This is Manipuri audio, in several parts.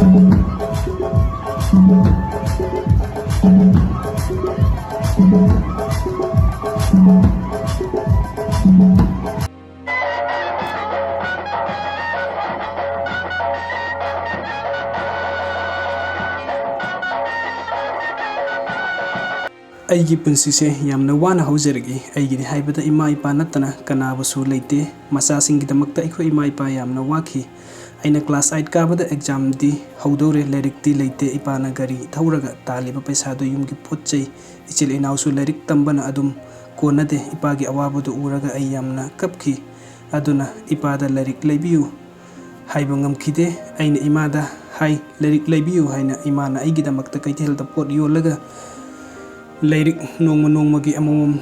ꯑꯩꯒꯤ ꯄꯨꯟꯁꯤꯁꯦ ꯌꯥꯝꯅ ꯋꯥꯅ ꯍꯧꯖꯔꯛꯏ ꯑꯩꯒꯤꯗꯤ ꯍꯥꯏꯕꯗ ꯏꯃꯥ ꯏꯄꯥ ꯅꯠꯇꯅ ꯀꯅꯥꯕꯨꯁꯨ ꯂꯩꯇꯦ ꯃꯆꯥꯁꯤꯡꯒꯤꯗꯃꯛꯇ ꯑꯩꯈꯣꯏ ꯏꯃꯥ ꯏꯄꯥ ꯌꯥꯝꯅ ꯋꯥꯈꯤ ꯑꯩꯅ ꯀ꯭ꯂꯥꯁ 8 ꯀꯥꯕꯗ ꯑꯦꯛꯖꯥꯝꯗꯤ ꯍꯧꯗꯧꯔꯦ ꯂꯥꯏꯔꯤꯛꯇꯤ ꯂꯩꯇꯦ ꯏꯄꯥꯅ ꯒꯥꯔꯤ ꯊꯧꯔꯒ ꯇꯥꯜꯂꯤꯕ ꯄꯩꯁꯥꯗꯨ ꯌꯨꯝꯒꯤ ꯄꯣꯠꯆꯩ ꯏꯆꯤꯜ ꯏꯅꯥꯎꯁꯨ ꯂꯥꯏꯔꯤꯛ ꯇꯝꯕꯅ ꯑꯗꯨꯝ ꯀꯣꯟꯅꯗꯦ ꯏꯄꯥꯒꯤ ꯑꯋꯥꯕꯗꯨ ꯎꯔꯒ ꯑꯩ ꯌꯥꯝꯅ ꯀꯞꯈꯤ ꯑꯗꯨꯅ ꯏꯄꯥꯗ ꯂꯥꯏꯔꯤꯛ ꯂꯩꯕꯤꯌꯨ ꯍꯥꯏꯕ ꯉꯝꯈꯤꯗꯦ ꯑꯩꯅ ꯏꯃꯥꯗ ꯍꯥꯏ ꯂꯥꯏꯔꯤꯛ ꯂꯩꯕꯤꯌꯨ ꯍꯥꯏꯅ ꯏꯃꯥꯅ ꯑꯩꯒꯤꯗꯃꯛꯇ ꯀꯩꯊꯦꯜꯗ ꯄꯣꯠ ꯌꯣꯜꯂꯒ ꯂꯥꯏꯔꯤꯛ ꯅꯣꯡꯃ ꯅꯣꯡꯃꯒꯤ ꯑꯃꯃꯝ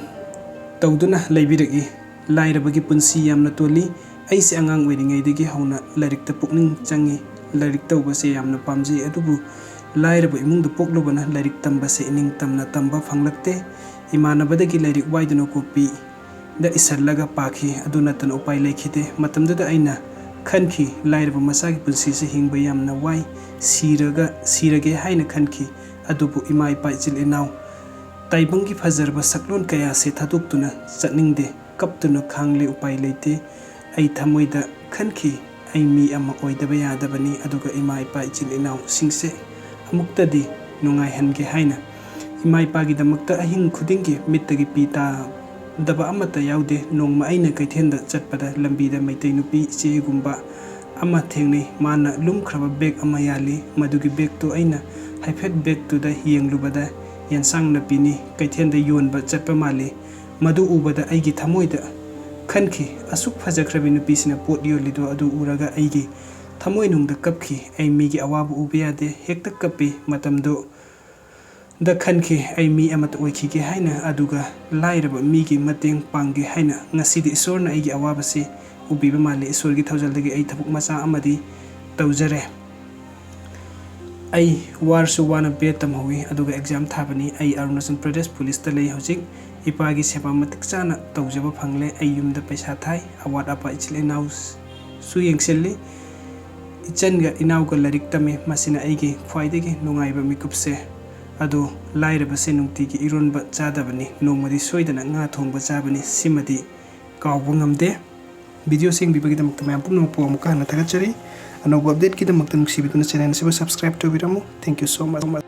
ꯇꯧꯗꯨꯅ ꯂꯩꯕꯤꯔꯛꯏ ꯂꯥꯏꯔꯕꯒꯤ ꯄꯨꯟꯁꯤ ꯌꯥꯝꯅ ꯇꯣꯜꯂꯤ ꯑꯩꯁꯦ ꯑꯉꯥꯡ ꯑꯣꯏꯔꯤꯉꯩꯗꯒꯤ ꯍꯧꯅ ꯂꯥꯏꯔꯤꯛꯇ ꯄꯨꯛꯅꯤꯡ ꯆꯪꯉꯤ ꯂꯥꯏꯔꯤꯛ ꯇꯧꯕꯁꯦ ꯌꯥꯝꯅ ꯄꯥꯝꯖꯩ ꯑꯗꯨꯕꯨ ꯂꯥꯏꯔꯕ ꯏꯃꯨꯡꯗ ꯄꯣꯛꯂꯨꯕꯅ ꯂꯥꯏꯔꯤꯛ ꯇꯝꯕꯁꯦ ꯏꯅꯤꯡꯇꯝꯅ ꯇꯝꯕ ꯐꯪꯂꯛꯇꯦ ꯏꯃꯥꯟꯅꯕꯗꯒꯤ ꯂꯥꯏꯔꯤꯛ ꯋꯥꯏꯗꯨꯅ ꯀꯣꯄꯤꯗ ꯏꯁꯜꯂꯒ ꯄꯥꯈꯤ ꯑꯗꯨ ꯅꯠꯇꯅ ꯎꯄꯥꯏ ꯂꯩꯈꯤꯗꯦ ꯃꯇꯝꯗꯨꯗ ꯑꯩꯅ ꯈꯟꯈꯤ ꯂꯥꯏꯔꯕ ꯃꯆꯥꯒꯤ ꯄꯨꯟꯁꯤꯁꯦ ꯍꯤꯡꯕ ꯌꯥꯝꯅ ꯋꯥꯏ ꯁꯤꯔꯒꯦ ꯍꯥꯏꯅ ꯈꯟꯈꯤ ꯑꯗꯨꯕꯨ ꯏꯃꯥ ꯏꯄꯥ ꯏꯆꯤꯜ ꯏꯅꯥꯎ ꯇꯥꯏꯕꯪꯒꯤ ꯐꯖꯔꯕ ꯁꯛꯂꯣꯟ ꯀꯌꯥꯁꯦ ꯊꯥꯗꯣꯛꯇꯨꯅ ꯆꯠꯅꯤꯡꯗꯦ ꯀꯞꯇꯨꯅ ꯈꯥꯡꯂꯦ ꯎꯄꯥꯏ ꯂꯩꯇꯦ ꯑꯩ ꯊꯃꯣꯏꯗ ꯈꯟꯈꯤ ꯑꯩ ꯃꯤ ꯑꯃ ꯑꯣꯏꯗꯕ ꯌꯥꯗꯕꯅꯤ ꯑꯗꯨꯒ ꯏꯃꯥ ꯏꯄꯥ ꯏꯆꯤꯜ ꯏꯅꯥꯎꯁꯤꯡꯁꯦ ꯑꯃꯨꯛꯇꯗꯤ ꯅꯨꯡꯉꯥꯏꯍꯟꯒꯦ ꯍꯥꯏꯅ ꯏꯃꯥ ꯏꯄꯥꯒꯤꯗꯃꯛꯇ ꯑꯍꯤꯡ ꯈꯨꯗꯤꯡꯒꯤ ꯃꯤꯠꯇꯒꯤ ꯄꯤ ꯇꯥꯗꯕ ꯑꯃꯠꯇ ꯌꯥꯎꯗꯦ ꯅꯣꯡꯃ ꯑꯩꯅ ꯀꯩꯊꯦꯜꯗ ꯆꯠꯄꯗ ꯂꯝꯕꯤꯗ ꯃꯩꯇꯩ ꯅꯨꯄꯤ ꯏꯆꯦꯒꯨꯝꯕ ꯑꯃ ꯊꯦꯡꯅꯩ ꯃꯥꯅ ꯂꯨꯝꯈ꯭ꯔꯕ ꯕꯦꯒ ꯑꯃ ꯌꯥꯜꯂꯤ ꯃꯗꯨꯒꯤ ꯕꯦꯒꯇꯨ ꯑꯩꯅ ꯍꯥꯏꯐꯦꯠ ꯕꯦꯒꯇꯨꯗ ꯌꯦꯡꯂꯨꯕꯗ ꯌꯦꯟꯁꯥꯡ ꯅꯥꯄꯤꯅꯤ ꯀꯩꯊꯦꯜꯗ ꯌꯣꯟꯕ ꯆꯠꯄ ꯃꯥꯜꯂꯤ ꯃꯗꯨ ꯎꯕꯗ ꯑꯩꯒꯤ ꯊꯃꯣꯏꯗ ꯈꯟꯈꯤ ꯑꯁꯨꯛ ꯐꯖꯈ꯭ꯔꯕꯤ ꯅꯨꯄꯤꯁꯤꯅ ꯄꯣꯠ ꯌꯣꯜꯂꯤꯗꯣ ꯑꯗꯨ ꯎꯔꯒ ꯑꯩꯒꯤ ꯊꯃꯣꯏꯅꯨꯡꯗ ꯀꯞꯈꯤ ꯑꯩ ꯃꯤꯒꯤ ꯑꯋꯥꯕ ꯎꯕ ꯌꯥꯗꯦ ꯍꯦꯛꯇ ꯀꯞꯄꯤ ꯃꯇꯝꯗꯨꯗ ꯈꯟꯈꯤ ꯑꯩ ꯃꯤ ꯑꯃꯠꯇ ꯑꯣꯏꯈꯤꯒꯦ ꯍꯥꯏꯅ ꯑꯗꯨꯒ ꯂꯥꯏꯔꯕ ꯃꯤꯒꯤ ꯃꯇꯦꯡ ꯄꯥꯡꯒꯦ ꯍꯥꯏꯅ ꯉꯁꯤꯗꯤ ꯏꯁꯣꯔꯅ ꯑꯩꯒꯤ ꯑꯋꯥꯕꯁꯤ ꯎꯕꯤꯕ ꯃꯥꯜꯂꯤ ꯏꯁꯣꯔꯒꯤ ꯊꯧꯖꯥꯜꯗꯒꯤ ꯑꯩ ꯊꯕꯛ ꯃꯆꯥ ꯑꯃꯗꯤ ꯇꯧꯖꯔꯦ ꯑꯩ ꯋꯥꯔꯁꯨ ꯋꯥꯅ ꯕꯦꯠ ꯇꯝꯍꯧꯏ ꯑꯗꯨꯒ ꯑꯦꯛꯖꯥꯝ ꯊꯥꯕꯅꯤ ꯑꯩ ꯑꯔꯨꯅꯥꯆꯜ ꯄ꯭ꯔꯗꯦꯁ ꯄꯨꯂꯤꯁꯇ ꯂꯩ ꯍꯧꯖꯤꯛ ꯏꯄꯥꯒꯤ ꯁꯦꯕꯥ ꯃꯇꯤꯛ ꯆꯥꯅ ꯇꯧꯖꯕ ꯐꯪꯂꯦ ꯑꯩ ꯌꯨꯝꯗ ꯄꯩꯁꯥ ꯊꯥꯏ ꯑꯋꯥꯠ ꯑꯄꯥ ꯏꯆꯤꯜ ꯏꯅꯥꯎꯁꯨ ꯌꯦꯡꯁꯤꯜꯂꯤ ꯏꯆꯟꯒ ꯏꯅꯥꯎꯒ ꯂꯥꯏꯔꯤꯛ ꯇꯝꯃꯤ ꯃꯁꯤꯅ ꯑꯩꯒꯤ ꯈ꯭ꯋꯥꯏꯗꯒꯤ ꯅꯨꯡꯉꯥꯏꯕ ꯃꯤꯀꯨꯞꯁꯦ ꯑꯗꯣ ꯂꯥꯏꯔꯕꯁꯦ ꯅꯨꯡꯇꯤꯒꯤ ꯏꯔꯣꯟꯕ ꯆꯥꯗꯕꯅꯤ ꯅꯣꯡꯃꯗꯤ ꯁꯣꯏꯗꯅ ꯉꯥ ꯊꯣꯡꯕ ꯆꯥꯕꯅꯤ ꯁꯤꯃꯗꯤ ꯀꯥꯎꯕ ꯉꯝꯗꯦ ꯚꯤꯗꯤꯑꯣ ꯌꯦꯡꯕꯤꯕꯒꯤꯗꯃꯛꯇ ꯃꯌꯥꯝ ꯄꯨꯝꯅꯃꯛꯄꯨ ꯑꯃꯨꯛꯀ ꯍꯟꯅ ꯊꯥꯒꯠꯆꯔꯤ ꯑꯅꯧꯕ ꯑꯞꯗꯦꯠꯀꯤꯗꯃꯛꯇ ꯅꯨꯡꯁꯤꯕꯤꯗꯨꯅ ꯆꯦꯅꯦꯜ ꯑꯁꯤꯕꯨ ꯁꯕꯁꯀ꯭ꯔꯥꯏꯕ ꯇꯧꯕꯤꯔꯝꯃꯨ ꯊꯦꯡꯛ ꯌꯨ ꯁꯣ ꯃꯆ